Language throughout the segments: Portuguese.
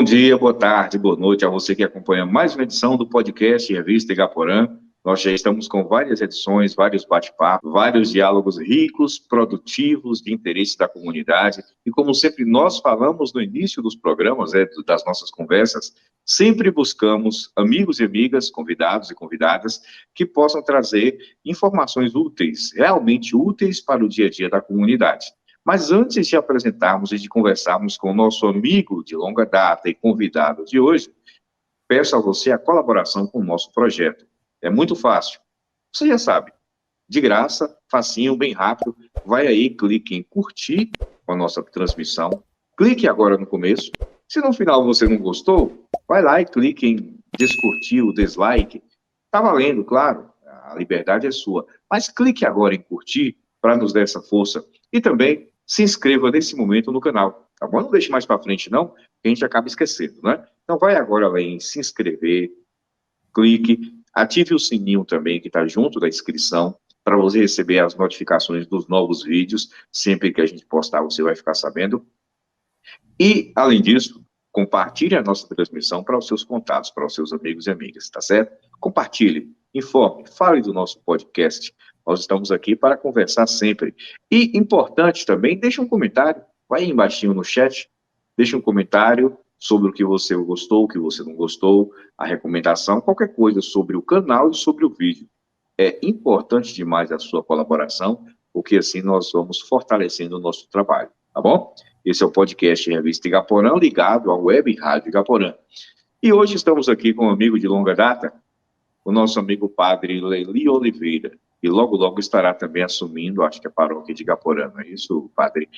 dia, boa tarde, boa noite a você que acompanha mais uma edição do podcast Revista Igaporã. Nós já estamos com várias edições, vários bate-papos, vários diálogos ricos, produtivos, de interesse da comunidade. E como sempre nós falamos no início dos programas, das nossas conversas, sempre buscamos amigos e amigas, convidados e convidadas, que possam trazer informações úteis, realmente úteis para o dia a dia da comunidade. Mas antes de apresentarmos e de conversarmos com o nosso amigo de longa data e convidado de hoje, peço a você a colaboração com o nosso projeto. É muito fácil. Você já sabe, de graça, facinho, bem rápido. Vai aí, clique em curtir a nossa transmissão. Clique agora no começo. Se no final você não gostou, vai lá e clique em descurtir o dislike. Tá valendo, claro. A liberdade é sua. Mas clique agora em curtir para nos dar essa força. E também se inscreva nesse momento no canal. Tá bom? Não deixe mais para frente, não, que a gente acaba esquecendo, né? Então vai agora lá em se inscrever, clique, ative o sininho também que está junto da inscrição, para você receber as notificações dos novos vídeos. Sempre que a gente postar, você vai ficar sabendo. E, além disso, compartilhe a nossa transmissão para os seus contatos, para os seus amigos e amigas, tá certo? Compartilhe, informe, fale do nosso podcast. Nós estamos aqui para conversar sempre. E, importante também, deixe um comentário, vai aí embaixinho no chat, deixe um comentário sobre o que você gostou, o que você não gostou, a recomendação, qualquer coisa sobre o canal e sobre o vídeo. É importante demais a sua colaboração, porque assim nós vamos fortalecendo o nosso trabalho, tá bom? Esse é o podcast Revista Igaporã, ligado à Web Rádio Igaporã. E hoje estamos aqui com um amigo de longa data, o nosso amigo padre Leli Oliveira, e logo, logo estará também assumindo, acho que a paróquia de Igaporã, não é isso, padre?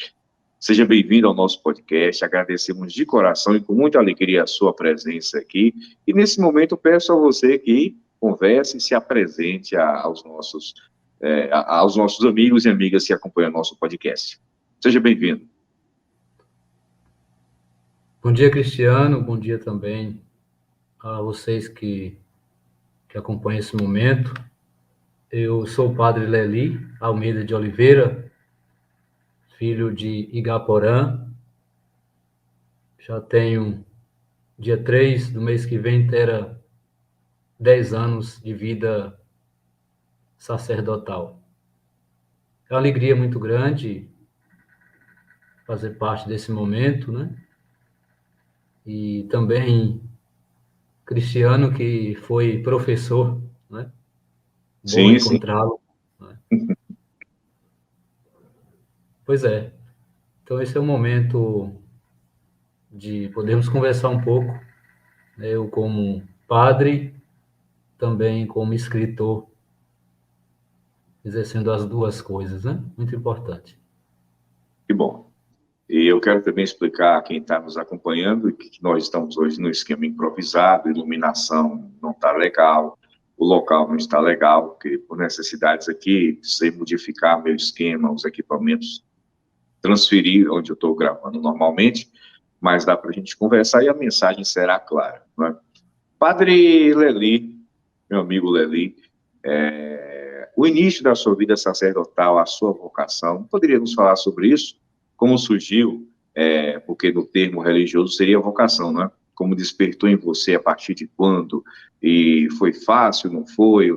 Seja bem-vindo ao nosso podcast, agradecemos de coração e com muita alegria a sua presença aqui. E nesse momento peço a você que converse e se apresente aos nossos amigos e amigas que acompanham o nosso podcast. Seja bem-vindo. Bom dia, Cristiano, bom dia também a vocês que acompanham esse momento. Eu sou o padre Leli Almeida de Oliveira, filho de Igaporã. Já tenho, dia 3 do mês que vem, terá 10 anos de vida sacerdotal. É uma alegria muito grande fazer parte desse momento, né? E também Cristiano, que foi professor, né? Bom encontrá-lo. Né? Pois é. Então, esse é o momento de podermos conversar um pouco, né? Eu como padre, também como escritor, exercendo as duas coisas, né? Muito importante. Que bom. E eu quero também explicar a quem está nos acompanhando que nós estamos hoje no esquema improvisado, a iluminação não está legal, o local não está legal, porque por necessidades aqui, precisei modificar meu esquema, os equipamentos, transferir onde eu estou gravando normalmente, mas dá para a gente conversar e a mensagem será clara, não é? Padre Leli, meu amigo Leli, o início da sua vida sacerdotal, a sua vocação, poderia nos falar sobre isso? Como surgiu, porque no termo religioso seria vocação, não é? Como despertou em você, a partir de quando? E foi fácil, não foi?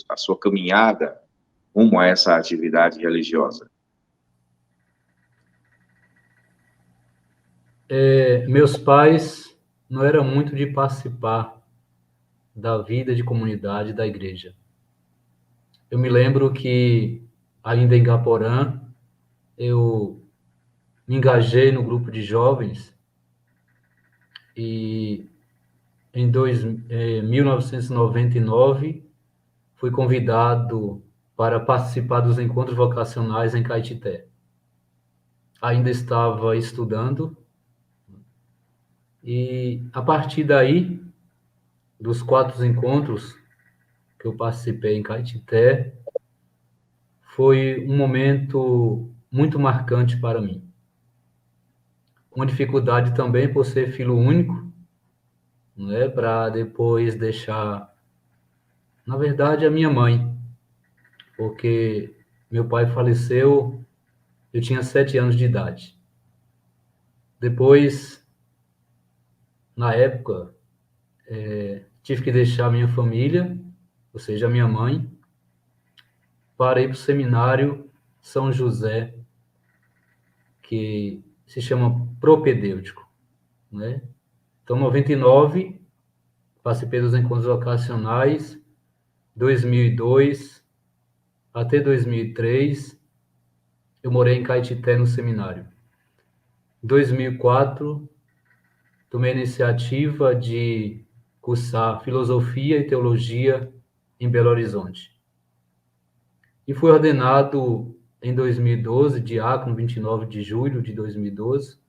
A sua caminhada rumo a essa atividade religiosa? Meus pais não eram muito de participar da vida de comunidade da igreja. Eu me lembro que, ainda em Gaporã, eu me engajei no grupo de jovens e em 1999 fui convidado para participar dos encontros vocacionais em Caetité. Ainda estava estudando e, a partir daí, dos 4 encontros que eu participei em Caetité, foi um momento muito marcante para mim. Uma dificuldade também por ser filho único, né, para depois deixar, na verdade, a minha mãe, porque meu pai faleceu, eu tinha 7 anos de idade. Depois na época, tive que deixar minha família, ou seja, a minha mãe, para ir para o seminário São José, que se chama propedêutico, né? Então, em 99, participei dos encontros vocacionais, 2002 até 2003, eu morei em Caetité, no seminário. Em 2004, tomei a iniciativa de cursar filosofia e teologia em Belo Horizonte. E fui ordenado em 2012, diácono, 29 de julho de 2012.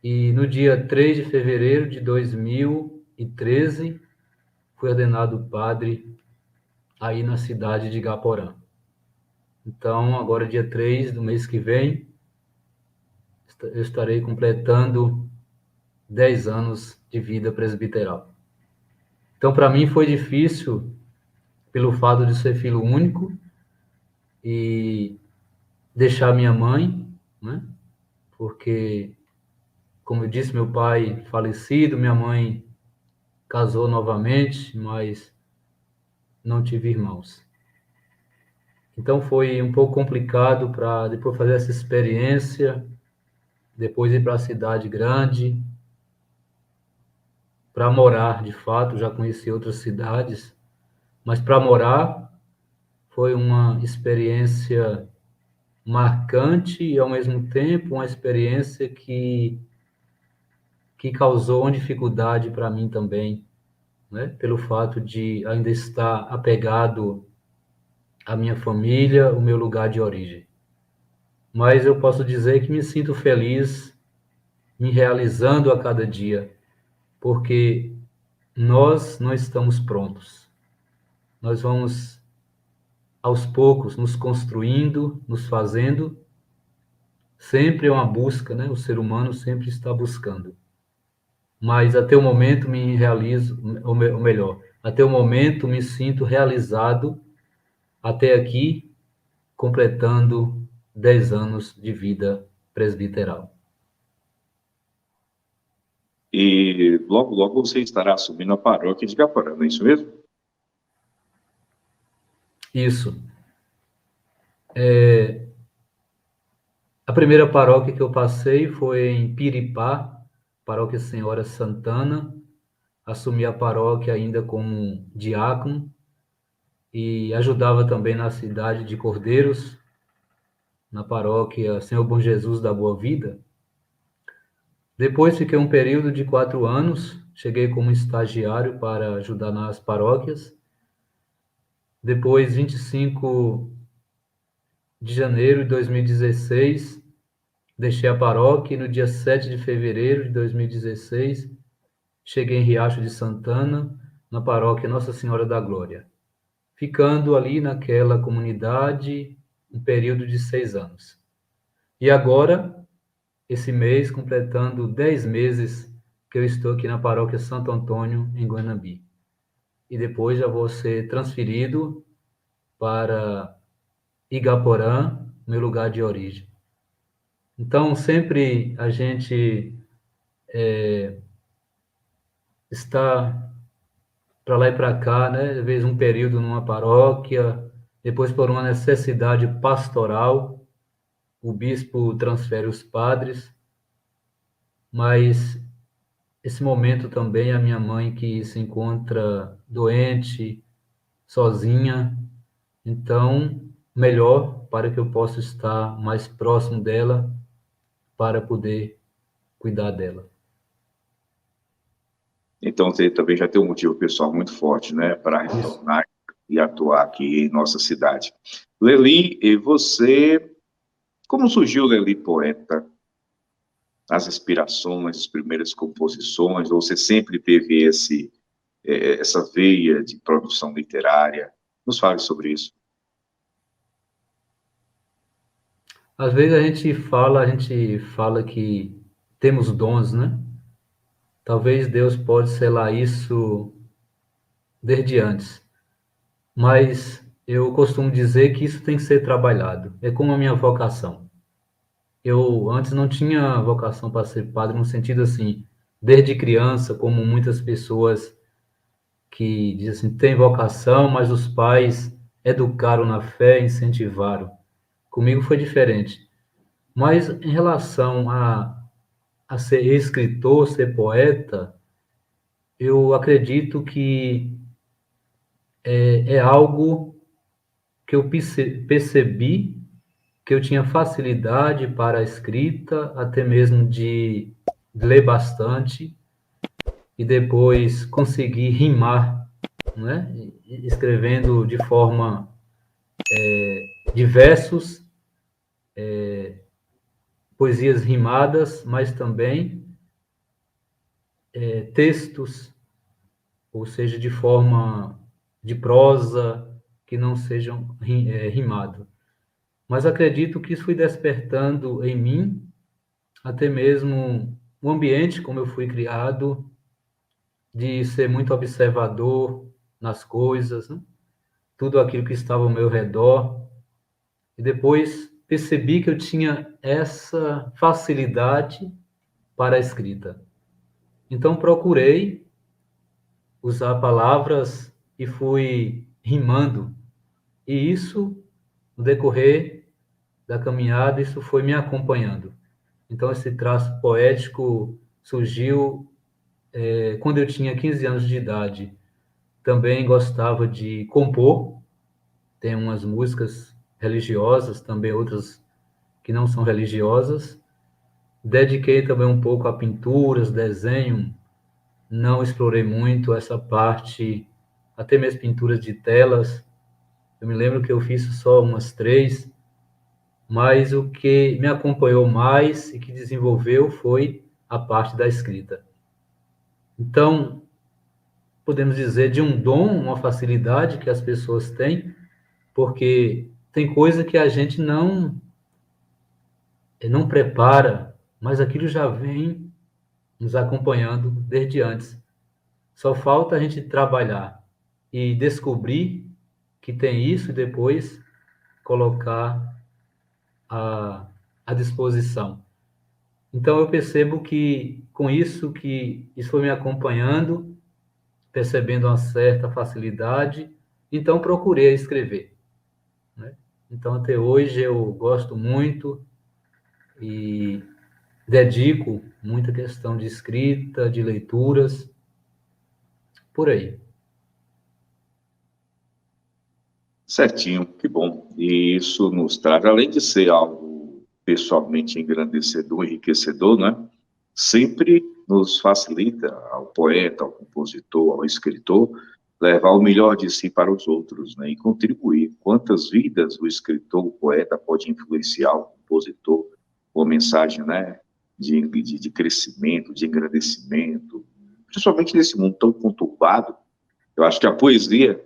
E no dia 3 de fevereiro de 2013, fui ordenado padre aí na cidade de Igaporã. Então, agora dia 3 do mês que vem, eu estarei completando 10 anos de vida presbiteral. Então, para mim foi difícil, pelo fato de ser filho único e deixar minha mãe, né? Porque, como eu disse, meu pai falecido, minha mãe casou novamente, mas não tive irmãos. Então foi um pouco complicado para depois fazer essa experiência, depois ir para a cidade grande, para morar, de fato, já conheci outras cidades, mas para morar foi uma experiência marcante e, ao mesmo tempo, uma experiência que causou uma dificuldade para mim também, né? Pelo fato de ainda estar apegado à minha família, o meu lugar de origem. Mas eu posso dizer que me sinto feliz me realizando a cada dia, porque nós não estamos prontos. Nós vamos, aos poucos, nos construindo, nos fazendo. Sempre é uma busca, né? O ser humano sempre está buscando. Mas até o momento me realizo, ou melhor, até o momento me sinto realizado até aqui, completando 10 anos de vida presbiteral. E logo, logo você estará assumindo a paróquia de Igaporã, não é isso mesmo? Isso. A primeira paróquia que eu passei foi em Piripá, Paróquia Senhora Santana. Assumi a paróquia ainda como diácono e ajudava também na cidade de Cordeiros, na paróquia Senhor Bom Jesus da Boa Vida. Depois fiquei um período de 4 anos, cheguei como estagiário para ajudar nas paróquias. Depois, 25 de janeiro de 2016, deixei a paróquia e no dia 7 de fevereiro de 2016, cheguei em Riacho de Santana, na paróquia Nossa Senhora da Glória, ficando ali naquela comunidade um período de 6 anos. E agora, esse mês, completando 10 meses que eu estou aqui na paróquia Santo Antônio, em Guanambi. E depois já vou ser transferido para Igaporã, meu lugar de origem. Então, sempre a gente está para lá e para cá, né? Às vezes um período numa paróquia, depois por uma necessidade pastoral, o bispo transfere os padres, mas esse momento também a minha mãe que se encontra doente, sozinha, então melhor para que eu possa estar mais próximo dela para poder cuidar dela. Então você também já tem um motivo pessoal muito forte, né, para retornar e atuar aqui em nossa cidade. Lely, e você, como surgiu Lely poeta? As inspirações, as primeiras composições, ou você sempre teve essa veia de produção literária? Nos fale sobre isso. Às vezes a gente fala que temos dons, né? Talvez Deus pode selar isso desde antes, mas eu costumo dizer que isso tem que ser trabalhado. É como a minha vocação. Eu antes não tinha vocação para ser padre no sentido assim desde criança, como muitas pessoas que dizem assim, tem vocação, mas os pais educaram na fé, incentivaram. Comigo foi diferente. Mas em relação a ser escritor, ser poeta, eu acredito que é algo que eu percebi que eu tinha facilidade para a escrita, até mesmo de ler bastante e depois conseguir rimar, né? Escrevendo de forma de versos, poesias rimadas, mas também textos, ou seja, de forma de prosa, que não sejam rimados. Mas acredito que isso foi despertando em mim, até mesmo o ambiente como eu fui criado, de ser muito observador nas coisas, né? Tudo aquilo que estava ao meu redor. E depois percebi que eu tinha essa facilidade para a escrita. Então procurei usar palavras e fui rimando. E isso, no decorrer da caminhada, isso foi me acompanhando. Então esse traço poético surgiu quando eu tinha 15 anos de idade. Também gostava de compor, tem umas músicas religiosas, também outras que não são religiosas. Dediquei também um pouco a pinturas, desenho, não explorei muito essa parte, até mesmo pinturas de telas. Eu me lembro que eu fiz só umas 3, mas o que me acompanhou mais e que desenvolveu foi a parte da escrita. Então, podemos dizer de um dom, uma facilidade que as pessoas têm, porque tem coisa que a gente não prepara, mas aquilo já vem nos acompanhando desde antes. Só falta a gente trabalhar e descobrir que tem isso e depois colocar à disposição. Então eu percebo que com isso que isso foi me acompanhando, percebendo uma certa facilidade, então procurei escrever, né? Então até hoje eu gosto muito e dedico muita questão de escrita, de leituras, por aí. Certinho, que bom. E isso nos traz, além de ser algo pessoalmente engrandecedor, enriquecedor, né? Sempre nos facilita ao poeta, ao compositor, ao escritor, levar o melhor de si para os outros, né? E contribuir. Quantas vidas o escritor, o poeta pode influenciar o compositor com a mensagem, né? De crescimento, de engrandecimento, principalmente nesse mundo tão conturbado. Eu acho que a poesia,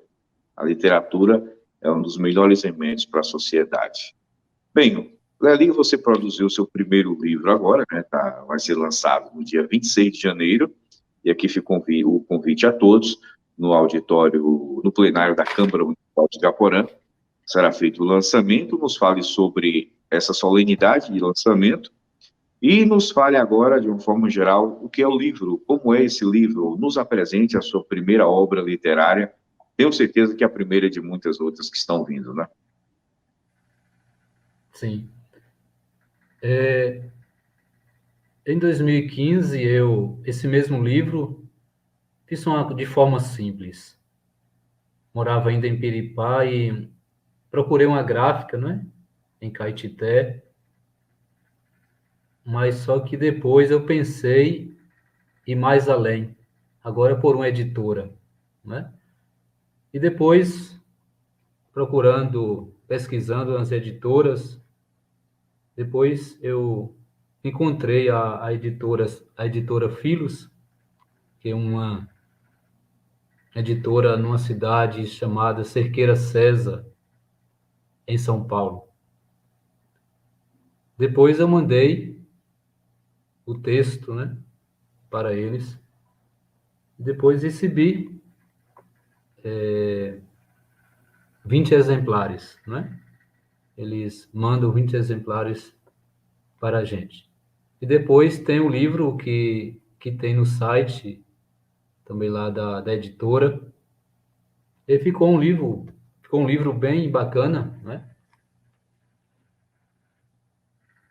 a literatura, é um dos melhores remédios para a sociedade. Bem, Leli, você produziu seu primeiro livro agora, né? Vai ser lançado no dia 26 de janeiro, e aqui fica o convite a todos, no auditório, no plenário da Câmara Municipal de Igaporã, será feito o lançamento, nos fale sobre essa solenidade de lançamento, e nos fale agora, de uma forma geral, o que é o livro, como é esse livro, nos apresente a sua primeira obra literária. Tenho certeza que é a primeira de muitas outras que estão vindo, né? Sim. Em 2015, esse mesmo livro, fiz de forma simples. Morava ainda em Piripá e procurei uma gráfica, né, em Caetité, mas só que depois eu pensei ir mais além, agora por uma editora, né? E depois, procurando, pesquisando nas editoras, depois eu encontrei a editora Filos, que é uma editora numa cidade chamada Cerqueira César, em São Paulo. Depois eu mandei o texto, né, para eles. Depois recebi 20 exemplares, né? Eles mandam 20 exemplares para a gente. E depois tem o livro que que tem no site, também lá da editora. E ficou um livro bem bacana, né?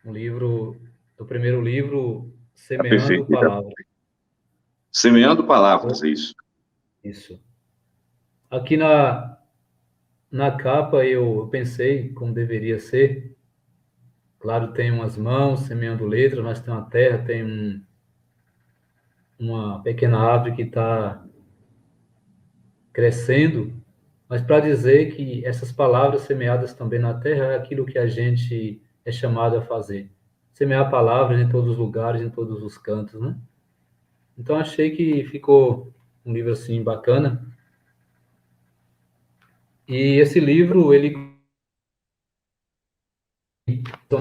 Um livro, o primeiro livro, Tá Semeando perfeito. Então, Palavras. semeando palavras, é isso. Isso. Aqui na capa eu pensei como deveria ser. Claro, tem umas mãos semeando letras, mas tem uma terra, tem uma pequena árvore que está crescendo, mas para dizer que essas palavras semeadas também na terra é aquilo que a gente é chamado a fazer. Semear palavras em todos os lugares, em todos os cantos, né? Então achei que ficou um livro assim bacana. E esse livro, ele são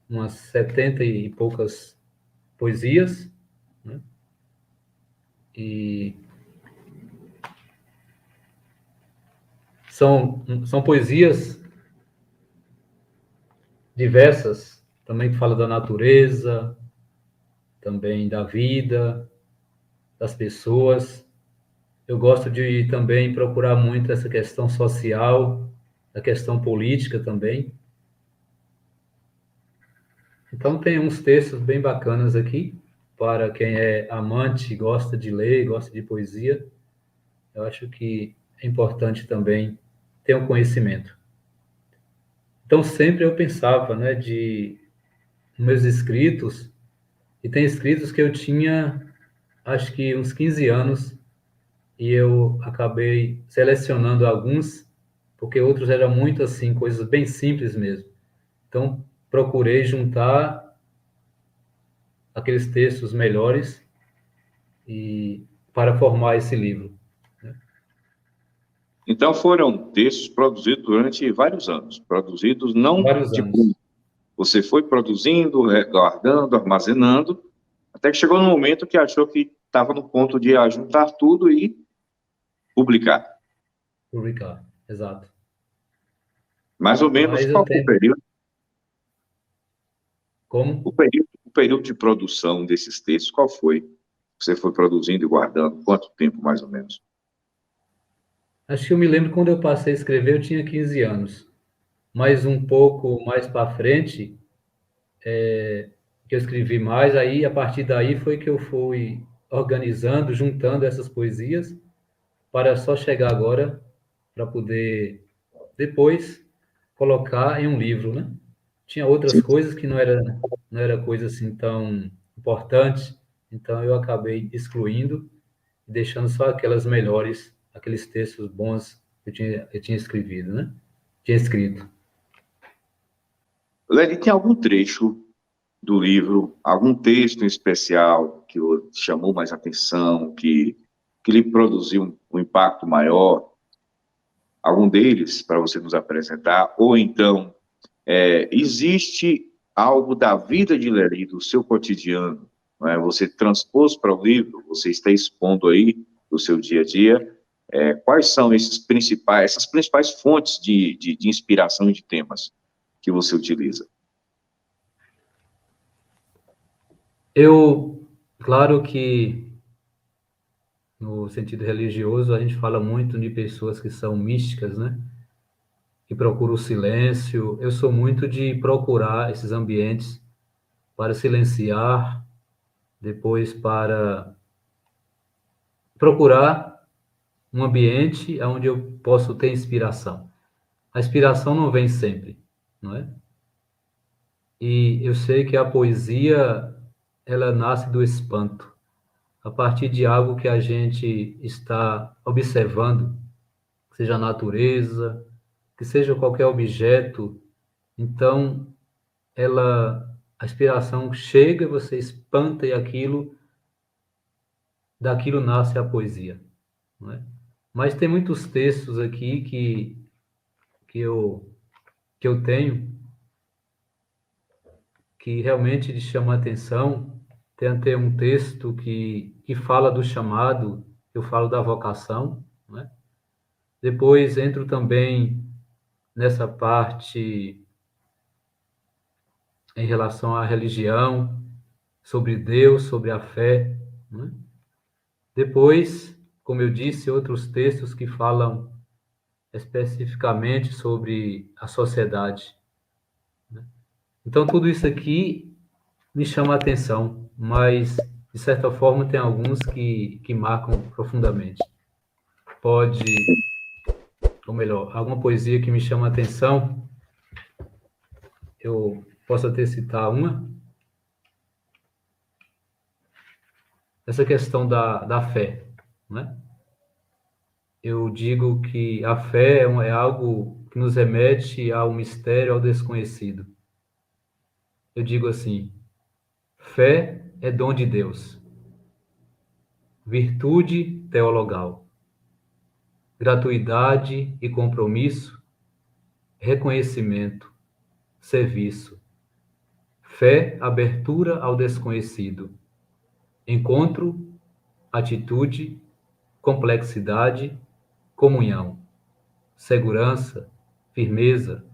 umas 70 e poucas poesias, né? E são poesias diversas, também que fala da natureza, também da vida, das pessoas. Eu gosto de também procurar muito essa questão social, a questão política também. Então tem uns textos bem bacanas aqui para quem é amante, gosta de ler, gosta de poesia. Eu acho que é importante também ter um conhecimento. Então sempre eu pensava, né, de meus escritos, e tem escritos que eu tinha acho que uns 15 anos, e eu acabei selecionando alguns, porque outros eram muito assim, coisas bem simples mesmo. Então, procurei juntar aqueles textos melhores e para formar esse livro. Então, foram textos produzidos durante vários anos, produzidos não Vários tipo, anos. você foi produzindo, guardando, armazenando, até que chegou no momento que achou que estava no ponto de juntar tudo e publicar. Publicar, exato. Mais ou menos, Mas eu qual foi o tenho. período? Como? O período de produção desses textos, qual foi? Você foi produzindo e guardando? Quanto tempo, mais ou menos? Acho que eu me lembro quando eu passei a escrever, eu tinha 15 anos. Mas um pouco mais para frente, que eu escrevi mais, aí a partir daí foi que eu fui organizando, juntando essas poesias para só chegar agora para poder depois colocar em um livro, né? Tinha outras Sim. coisas que não era coisa assim tão importante, então eu acabei excluindo e deixando só aquelas melhores, aqueles textos bons que eu tinha escrevido, né? Tinha escrito. Lely, tem algum trecho do livro, algum texto em especial que te chamou mais atenção, que lhe produziu um impacto maior? Algum deles para você nos apresentar? Ou então, existe algo da vida de Lely, do seu cotidiano, não é? Você transpôs para o livro, você está expondo aí do seu dia a dia. Quais são essas principais fontes de inspiração e de temas que você utiliza? Claro que no sentido religioso, a gente fala muito de pessoas que são místicas, né? Que procuram o silêncio. Eu sou muito de procurar esses ambientes para silenciar, depois para procurar um ambiente onde eu posso ter inspiração. A inspiração não vem sempre, não é? E eu sei que a poesia, ela nasce do espanto, a partir de algo que a gente está observando, seja a natureza, que seja qualquer objeto. Então, a inspiração chega, você espanta e daquilo nasce a poesia, não é? Mas tem muitos textos aqui que eu, que eu tenho que realmente te chamam a atenção. Tem até um texto que fala do chamado, eu falo da vocação, não é? Depois entro também nessa parte em relação à religião, sobre Deus, sobre a fé, né? Depois, como eu disse, outros textos que falam especificamente sobre a sociedade. Então, tudo isso aqui me chama a atenção, mas, de certa forma, tem alguns que marcam profundamente. Pode, ou melhor, alguma poesia que me chama a atenção, eu posso até citar uma. Essa questão da fé, né? Eu digo que a fé é algo que nos remete ao mistério, ao desconhecido. Eu digo assim, fé é dom de Deus, virtude teologal, gratuidade e compromisso, reconhecimento, serviço, fé, abertura ao desconhecido, encontro, atitude, complexidade, comunhão, segurança, firmeza,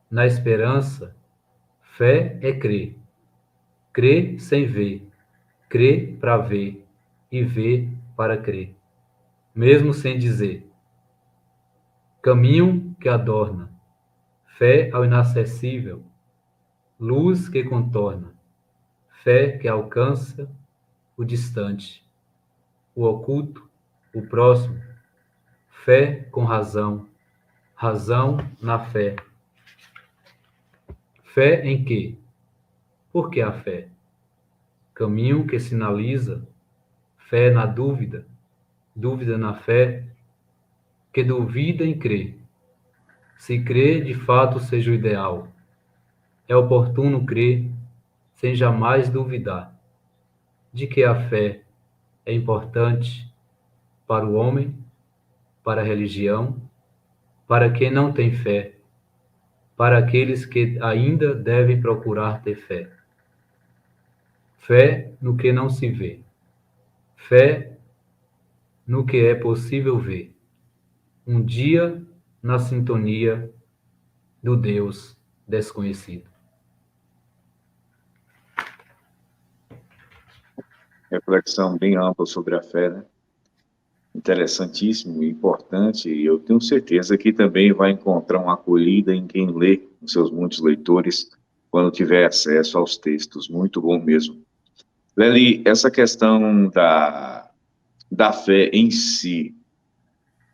na esperança. Fé é crer, crer sem ver, crer para ver e ver para crer, mesmo sem dizer. Caminho que adorna, fé ao inacessível, luz que contorna, fé que alcança o distante, o oculto, o próximo, fé com razão, razão na fé. Fé em quê? Por que a fé? Caminho que sinaliza, fé na dúvida, dúvida na fé, que duvida em crer. Se crer de fato seja o ideal, é oportuno crer sem jamais duvidar de que a fé é importante para o homem, para a religião, para quem não tem fé, para aqueles que ainda devem procurar ter fé. Fé no que não se vê, fé no que é possível ver. Um dia na sintonia do Deus desconhecido. Reflexão bem ampla sobre a fé, né? Interessantíssimo, importante, e eu tenho certeza que também vai encontrar uma acolhida em quem lê, os seus muitos leitores, quando tiver acesso aos textos. Muito bom mesmo. Lely, essa questão da fé em si,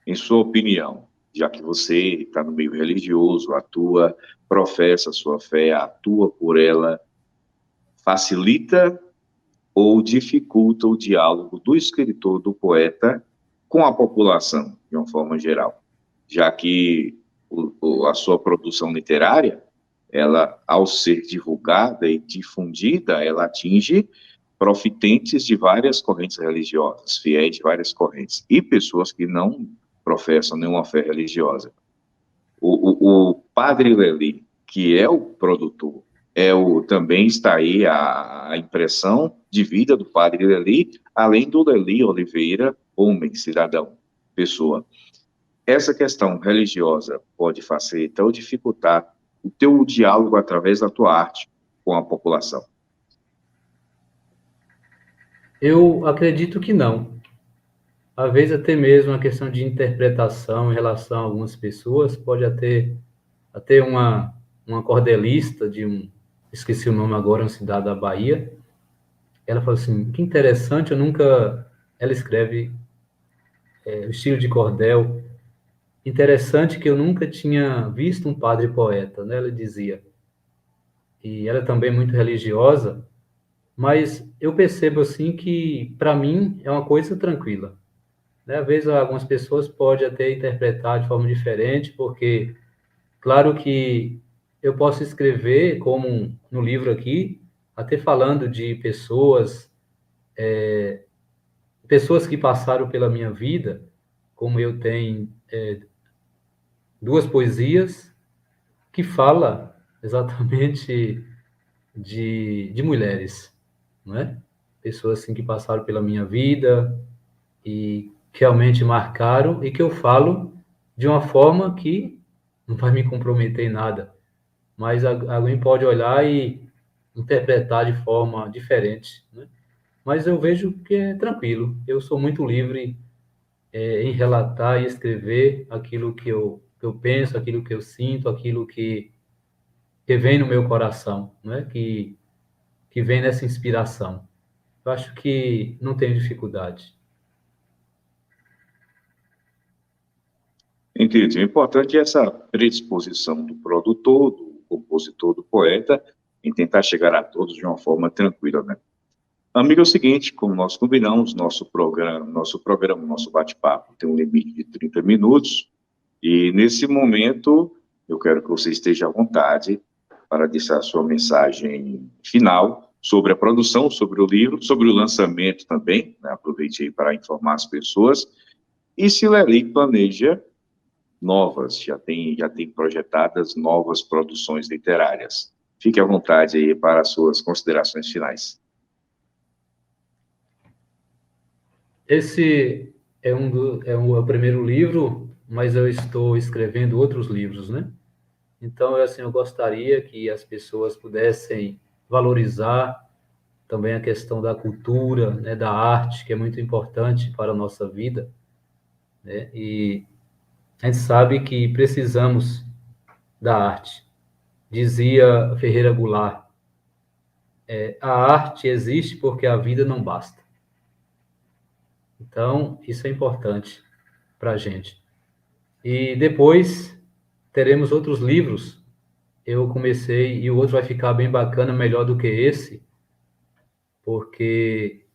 em sua opinião, já que você está no meio religioso, atua, professa a sua fé, atua por ela, facilita ou dificulta o diálogo do escritor, do poeta, com a população, de uma forma geral, já que a sua produção literária, ela, ao ser divulgada e difundida, ela atinge profitentes de várias correntes religiosas, fiéis de várias correntes, e pessoas que não professam nenhuma fé religiosa. O padre Lely, que é o produtor, também está aí a impressão de vida do padre Lely, além do Lely Oliveira, homem, cidadão, pessoa. Essa questão religiosa pode facilitar ou dificultar o teu diálogo através da tua arte com a população? Eu acredito que não. Às vezes até mesmo a questão de interpretação em relação a algumas pessoas pode até uma cordelista esqueci o nome agora, uma cidade da Bahia, ela falou assim, que interessante, ela escreve o estilo de cordel, interessante que eu nunca tinha visto um padre poeta, né? Ela dizia. E ela também é muito religiosa, mas eu percebo assim que, para mim, é uma coisa tranquila. Né? Às vezes, algumas pessoas podem até interpretar de forma diferente, porque, claro que eu posso escrever, como no livro aqui, até falando de pessoas que passaram pela minha vida, como eu tenho duas poesias que fala exatamente de mulheres, não é? Pessoas assim que passaram pela minha vida e que realmente marcaram e que eu falo de uma forma que não vai me comprometer em nada, mas alguém pode olhar interpretar de forma diferente, né? Mas eu vejo que é tranquilo. Eu sou muito livre em relatar e escrever aquilo que eu penso, aquilo que eu sinto, aquilo que vem no meu coração, né? Que vem nessa inspiração. Eu acho que não tenho dificuldade. Entendi. O importante é essa predisposição do produtor, do compositor, do poeta, em tentar chegar a todos de uma forma tranquila, né? Amigo, é o seguinte, como nós combinamos, nosso bate-papo tem um limite de 30 minutos, e nesse momento eu quero que você esteja à vontade para deixar a sua mensagem final sobre a produção, sobre o livro, sobre o lançamento também, né? Aproveite aí para informar as pessoas, e se Lely planeja novas, já tem projetadas novas produções literárias. Fique à vontade aí para as suas considerações finais. Esse é o primeiro livro, mas eu estou escrevendo outros livros, né? Então, assim, eu gostaria que as pessoas pudessem valorizar também a questão da cultura, né, da arte, que é muito importante para a nossa vida, né? E a gente sabe que precisamos da arte. Dizia Ferreira Goulart, a arte existe porque a vida não basta. Então, isso é importante para a gente. E depois teremos outros livros. Eu comecei, e o outro vai ficar bem bacana, melhor do que esse, porque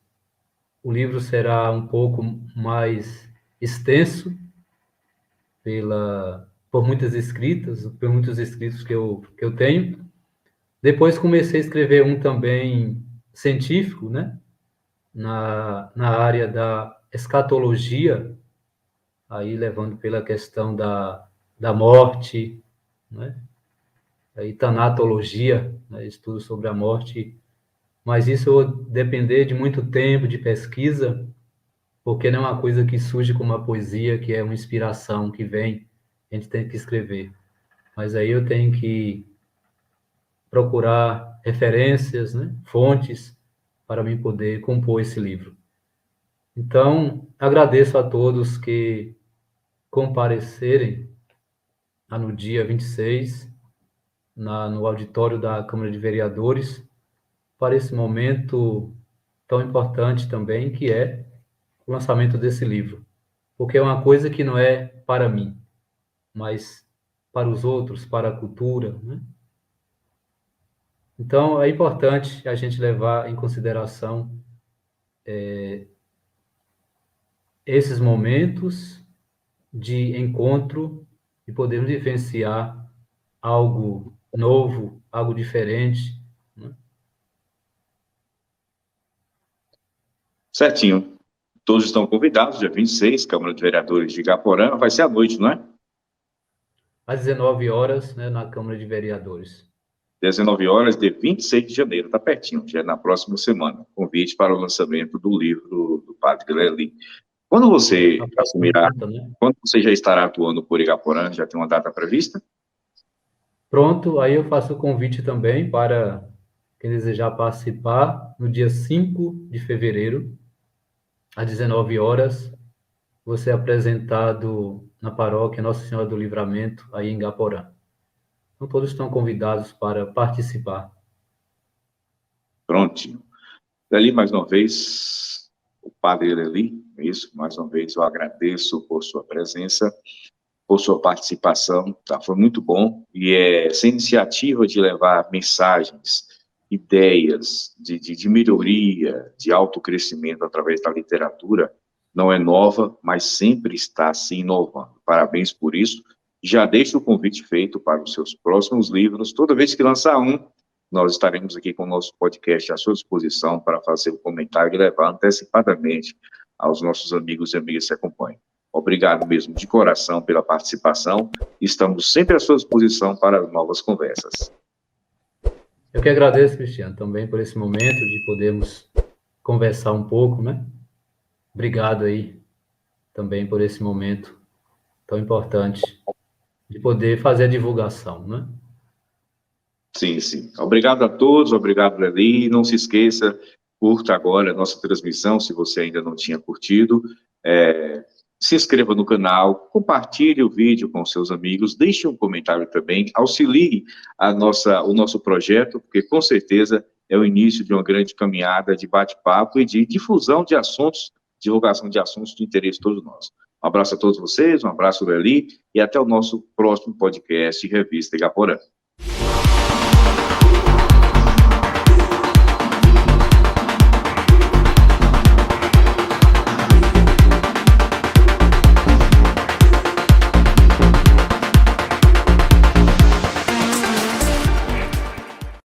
o livro será um pouco mais extenso por muitos escritos que eu tenho. Depois comecei a escrever um também científico, né? Na área da escatologia, aí levando pela questão da morte, né? Aí tanatologia, né? Estudo sobre a morte, mas isso vai depender de muito tempo de pesquisa, porque não é uma coisa que surge como uma poesia, que é uma inspiração que vem, a gente tem que escrever. Mas aí eu tenho que procurar referências, né? Fontes, para mim poder compor esse livro. Então, agradeço a todos que comparecerem no dia 26, no auditório da Câmara de Vereadores, para esse momento tão importante também, que é o lançamento desse livro. Porque é uma coisa que não é para mim, mas para os outros, para a cultura, né? Então, é importante a gente levar em consideração esses momentos de encontro e podermos vivenciar algo novo, algo diferente, né? Certinho. Todos estão convidados, dia 26, Câmara de Vereadores de Igaporã. Vai ser à noite, não é? Às 19 horas, né, na Câmara de Vereadores. 19 horas de 26 de janeiro, está pertinho, já é na próxima semana. Convite para o lançamento do livro do Padre Lely. Quando você A próxima assumirá, quinta, né? quando você já estará atuando por Igaporã, já tem uma data prevista? Pronto, aí eu faço o convite também para quem desejar participar no dia 5 de fevereiro, às 19 horas, você é apresentado na paróquia Nossa Senhora do Livramento, aí em Igaporã. Então, todos estão convidados para participar. Prontinho. Lely, mais uma vez, o Padre Lely, é isso, mais uma vez eu agradeço por sua presença, por sua participação, tá? Foi muito bom, e essa iniciativa de levar mensagens, ideias de melhoria, de autocrescimento através da literatura, não é nova, mas sempre está se inovando. Parabéns por isso. Já deixo o convite feito para os seus próximos livros. Toda vez que lançar um, nós estaremos aqui com o nosso podcast à sua disposição para fazer o comentário e levar antecipadamente aos nossos amigos e amigas que acompanham. Obrigado mesmo de coração pela participação. Estamos sempre à sua disposição para novas conversas. Eu que agradeço, Cristiano, também por esse momento de podermos conversar um pouco, né? Obrigado aí também por esse momento tão importante de poder fazer a divulgação, né? Sim, sim. Obrigado a todos, obrigado, Leli. E não se esqueça, curta agora a nossa transmissão, se você ainda não tinha curtido. Se inscreva no canal, compartilhe o vídeo com seus amigos, deixe um comentário também, auxilie o nosso projeto, porque com certeza é o início de uma grande caminhada de bate-papo e de difusão de assuntos, divulgação de assuntos de interesse de todos nós. Um abraço a todos vocês, um abraço, Leli, e até o nosso próximo podcast Revista Igaporã.